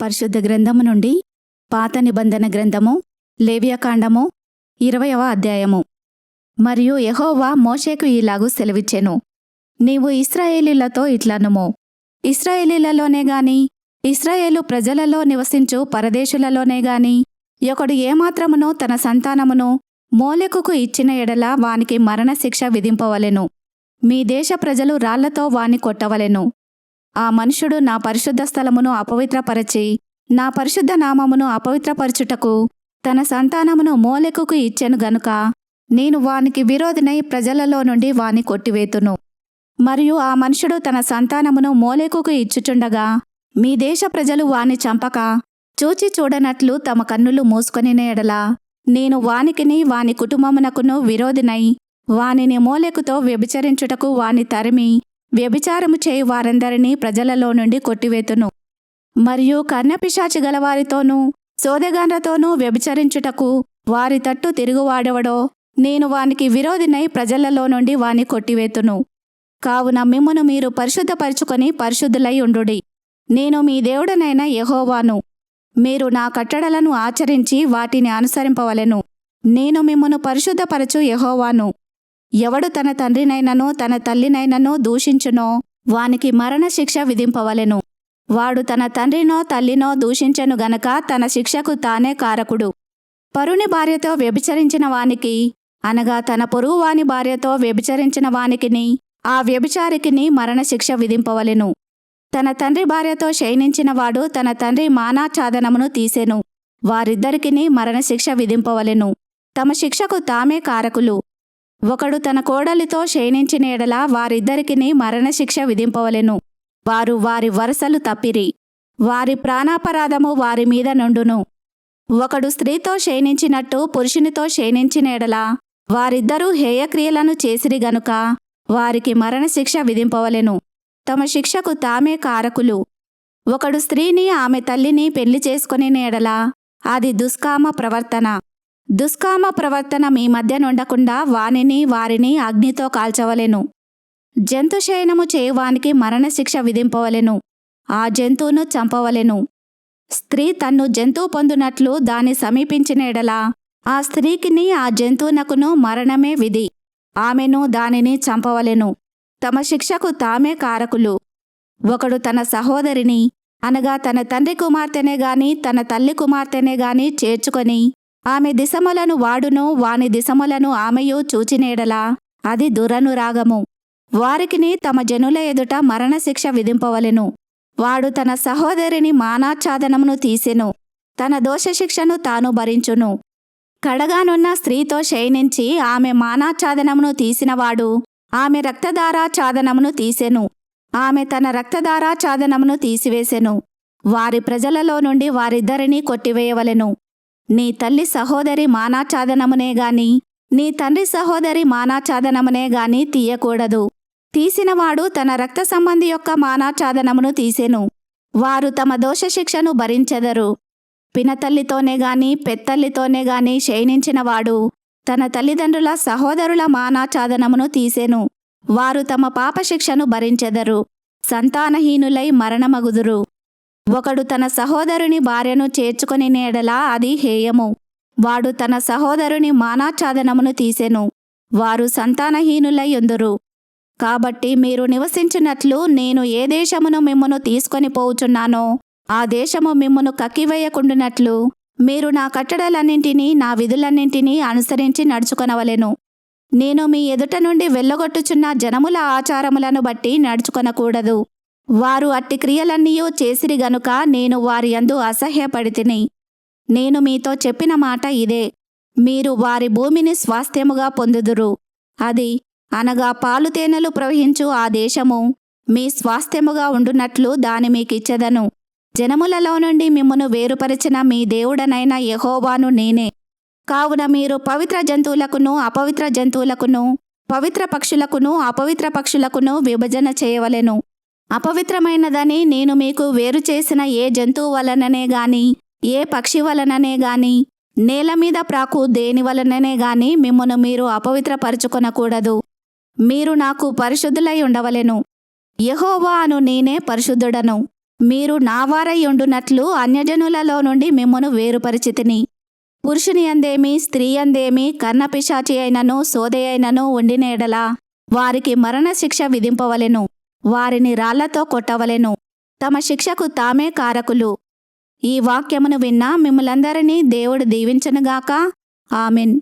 పరిశుద్ధ గ్రంథము నుండి పాత నిబంధన గ్రంథము లేవియాకాండము 20వ అధ్యాయము. మరియు యెహోవా మోషేకు ఈలాగు సెలవిచ్చెను, నీవు ఇశ్రాయేలీయులతో ఇట్లనుము, ఇశ్రాయేలీయులలోనే గాని ఇశ్రాయేలు ప్రజలలో నివసించు పరదేశులలోనే గాని ఒకడు ఏమాత్రమును తన సంతానమును మోలెకుకు ఇచ్చిన ఎడల వానికి మరణశిక్ష విధింపవలెను. మీ దేశ ప్రజలు రాళ్లతో వాని కొట్టవలెను. ఆ మనుషుడు నా పరిశుద్ధ స్థలమును అపవిత్రపరచి నా పరిశుద్ధ నామమును అపవిత్రపరచుటకు తన సంతానమును మోలెకుకు ఇచ్చెను గనుక నేను వానికి విరోధినై ప్రజలలో నుండి వాని కొట్టివేతును. మరియు ఆ మనుషుడు తన సంతానమును మోలెకుకు ఇచ్చుచుండగా మీ దేశ ప్రజలు వాని చంపక చూచి చూడనట్లు తమ కన్నులు మూసుకొనిన ఎడల నేను వానికిని వాని కుటుంబమునకును విరోధినై వానిని మోలెకుతో వ్యభిచరించుటకు వాని తరిమి వ్యభిచారము చేయు వారందరినీ ప్రజలలో నుండి కొట్టివేతును. మరియు కన్యపిశాచి గలవారితోనూ సోదెగాండ్రతోనూ వ్యభిచరించుటకు వారి తట్టు తిరుగువాడెవడో నేను వానికి విరోధినై ప్రజలలో నుండి వాని కొట్టివేతును. కావున మిమ్మును మీరు పరిశుద్ధపరచుకొని పరిశుద్ధులై ఉండుడి. నేను మీ దేవుడనైన యెహోవాను. మీరు నా కట్టడలను ఆచరించి వాటిని అనుసరింపవలెను. నేను మిమ్మును పరిశుద్ధపరచు యెహోవాను. ఎవడు తన తండ్రినైనను తన తల్లినైనను దూషించునో వానికి మరణశిక్ష విధింపవలెను. వాడు తన తండ్రినో తల్లినో దూషించెను గనక తన శిక్షకు తానే కారకుడు. పరుని భార్యతో వ్యభిచరించిన వానికి అనగా తన పొరుగువాని భార్యతో వ్యభిచరించిన వానికిని ఆ వ్యభిచారికిని మరణశిక్ష విధింపవలెను. తన తండ్రి భార్యతో శయనించినవాడు తన తండ్రి మానాఛాదనమును తీసెను. వారిద్దరికిని మరణశిక్ష విధింపవలెను. తమ శిక్షకు తామే కారకులు. ఒకడు తన కోడలితో శయనించిన ఎడల వారిద్దరికిని మరణశిక్ష విధింపవలెను. వారు వారి వరసలు తప్పిరి. వారి ప్రాణాపరాధము వారి మీద నుండును. ఒకడు స్త్రీతో శయనించినట్టు పురుషునితో శయనించిన ఎడల వారిద్దరూ హేయక్రియలను చేసిరి గనుక వారికి మరణశిక్ష విధింపవలెను. తమ శిక్షకు తామే కారకులు. ఒకడు స్త్రీని ఆమె తల్లిని పెళ్లి చేసుకొనిన ఎడల అది దుష్కామ ప్రవర్తన. దుష్కామ ప్రవర్తన మీ మధ్య నుండకుండా వారిని అగ్నితో కాల్చవలెను. జంతుశయనము చేయువానికి మరణశిక్ష విధింపవలెను. ఆ జంతువును చంపవలెను. స్త్రీ తన్ను జంతువు పొందునట్లు దాని సమీపించిన ఎడల ఆ స్త్రీకిని ఆ జంతువునకును మరణమే విధి. ఆమెను దానిని చంపవలెను. తమ శిక్షకు తామే కారకులు. ఒకడు తన సహోదరిని అనగా తన తండ్రి కుమార్తెనే గాని తన తల్లి కుమార్తెనే గాని చేర్చుకొని ఆమె దిశములను వాడును వాని దిశములను ఆమెయు చూచినేడలా అది దురనురాగము. వారికిని తమ జనుల ఎదుట మరణశిక్ష విధింపవలెను. వాడు తన సహోదరిని మానాఛాదనమును తీసెను. తన దోషశిక్షను తాను భరించును. కడగానున్న స్త్రీతో శయనించి ఆమె మానాఛాదనమును తీసినవాడు ఆమె రక్తధారాఛాదనమును తీసెను. ఆమె తన రక్తధారాఛాదనమును తీసివేసెను. వారి ప్రజలలో నుండి వారిద్దరినీ కొట్టివేయవలెను. నీ తల్లి సహోదరి మానాఛాదనమునే గాని నీ తండ్రి సహోదరి మానాఛాదనమునే గాని తీయకూడదు. తీసినవాడు తన రక్త సంబంధి యొక్క మానాఛాదనమును తీసెను. వారు తమ దోషశిక్షను భరించెదరు. పినతల్లితోనే గాని పెత్తల్లితోనే గాని శయనించినవాడు తన తల్లిదండ్రుల సహోదరుల మానాఛాదనమును తీసెను. వారు తమ పాపశిక్షను భరించెదరు. సంతానహీనులై మరణమగుదురు. ఒకడు తన సహోదరుని భార్యను చేర్చుకొని నేడలా అది హేయము. వాడు తన సహోదరుని మానాఛాదనమును తీసెను. వారు సంతానహీనులై యుందురు. కాబట్టి మీరు నివసించినట్లు నేను ఏ దేశమును మిమ్మును తీసుకొని పోవుచున్నానో ఆ దేశము మిమ్మును కక్కివేయకుండునట్లు మీరు నా కట్టడలన్నింటినీ నా విధులన్నింటినీ అనుసరించి నడుచుకొనవలెను. నేను మీ ఎదుట నుండి వెళ్ళగొట్టుచున్న జనముల ఆచారములను బట్టి నడుచుకొనకూడదు. వారు అట్టి క్రియలన్నీయూ చేసిరి గనుక నేను వారి యందు అసహ్యపడితిని. నేను మీతో చెప్పిన మాట ఇదే, మీరు వారి భూమిని స్వాస్థ్యముగా పొందుదురు. అది అనగా పాలుతేనెలు ప్రవహించు ఆ దేశము మీ స్వాస్థ్యముగా ఉండునట్లు దాని మీకిచ్చెదను. జనములలో నుండి మిమ్మును వేరుపరిచిన మీ దేవుడనైన యెహోవాను నేనే. కావున మీరు పవిత్ర జంతువులకును అపవిత్ర జంతువులకును పవిత్ర పక్షులకును అపవిత్ర పక్షులకును విభజన చేయవలెను. అపవిత్రమైనదని నేను మీకు వేరు చేసిన ఏ జంతువు వలననే గాని ఏ పక్షి వలననే గాని నేల మీద ప్రాకు దేని వలననే గాని మిమ్మును మీరు అపవిత్రపరచుకొనకూడదు. మీరు నాకు పరిశుద్ధులై ఉండవలెను. యెహోవా అను నేనే పరిశుద్ధుడను. మీరు నా వారై ఉండునట్లు అన్యజనులలో నుండి మిమ్మును వేరుపరిచితిని. పురుషుని అందేమి స్త్రీ అందేమి కర్ణపిశాచి అయినను సోదె అయినను ఉండిన ఎడల వారికి మరణశిక్ష విధింపవలెను. వారిని రాళ్లతో కొట్టవలెను. తమ శిక్షకు తామే కారకులు. ఈ వాక్యమును విన్న మిమ్ములందరినీ దేవుడు దీవించునుగాక. ఆమెన్.